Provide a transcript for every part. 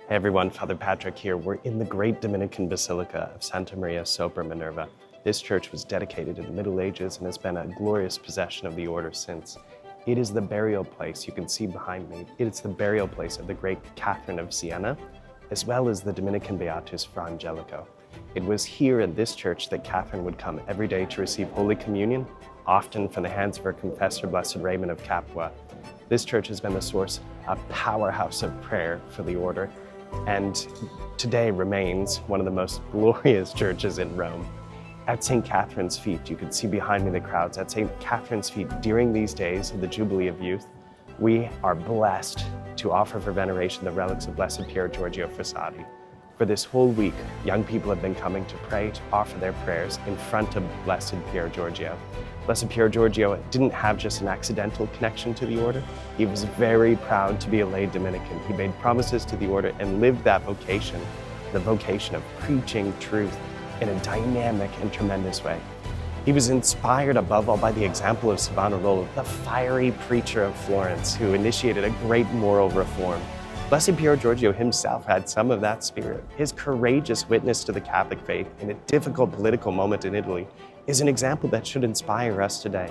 Hey everyone, Father Patrick here. We're in the great Dominican Basilica of Santa Maria, sopra, Minerva. This church was dedicated in the Middle Ages and has been a glorious possession of the order since. It is the burial place, you can see behind me, it's the burial place of the great Catherine of Siena, as well as the Dominican Beatus Fra Angelico. It was here in this church that Catherine would come every day to receive Holy Communion, often from the hands of her confessor, Blessed Raymond of Capua. This church has been the source, a powerhouse of prayer for the order, and today remains one of the most glorious churches in Rome. At St. Catherine's feet, you can see behind me the crowds, at St. Catherine's feet during these days of the Jubilee of Youth, we are blessed to offer for veneration the relics of Blessed Pier Giorgio Frassati. For this whole week, young people have been coming to pray, to offer their prayers in front of Blessed Pier Giorgio. Blessed Pier Giorgio didn't have just an accidental connection to the order. He was very proud to be a lay Dominican. He made promises to the order and lived that vocation, the vocation of preaching truth in a dynamic and tremendous way. He was inspired above all by the example of Savonarola, the fiery preacher of Florence who initiated a great moral reform. Blessed Pier Giorgio himself had some of that spirit. His courageous witness to the Catholic faith in a difficult political moment in Italy is an example that should inspire us today.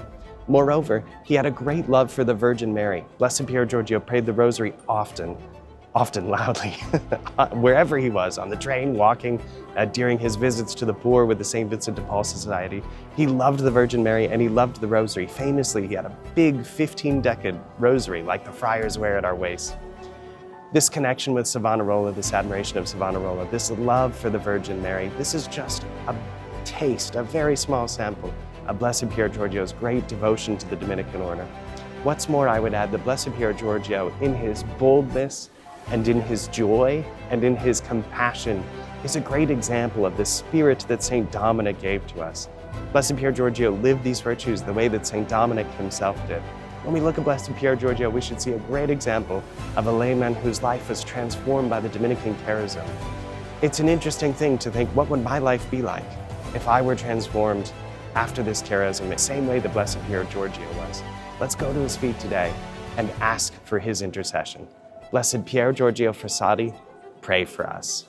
Moreover, he had a great love for the Virgin Mary. Blessed Pier Giorgio prayed the rosary often loudly, wherever he was, on the train, walking, during his visits to the poor with the St. Vincent de Paul Society. He loved the Virgin Mary and he loved the rosary. Famously, he had a big 15-decade rosary like the friars wear at our waists. This connection with Savonarola, this admiration of Savonarola, this love for the Virgin Mary, this is just a taste, a very small sample of Blessed Pier Giorgio's great devotion to the Dominican Order. What's more, I would add that Blessed Pier Giorgio, in his boldness and in his joy and in his compassion, is a great example of the spirit that St. Dominic gave to us. Blessed Pier Giorgio lived these virtues the way that St. Dominic himself did. When we look at Blessed Pier Giorgio, we should see a great example of a layman whose life was transformed by the Dominican charism. It's an interesting thing to think, what would my life be like if I were transformed after this charism, the same way that Blessed Pier Giorgio was? Let's go to his feet today and ask for his intercession. Blessed Pier Giorgio Frassati, pray for us.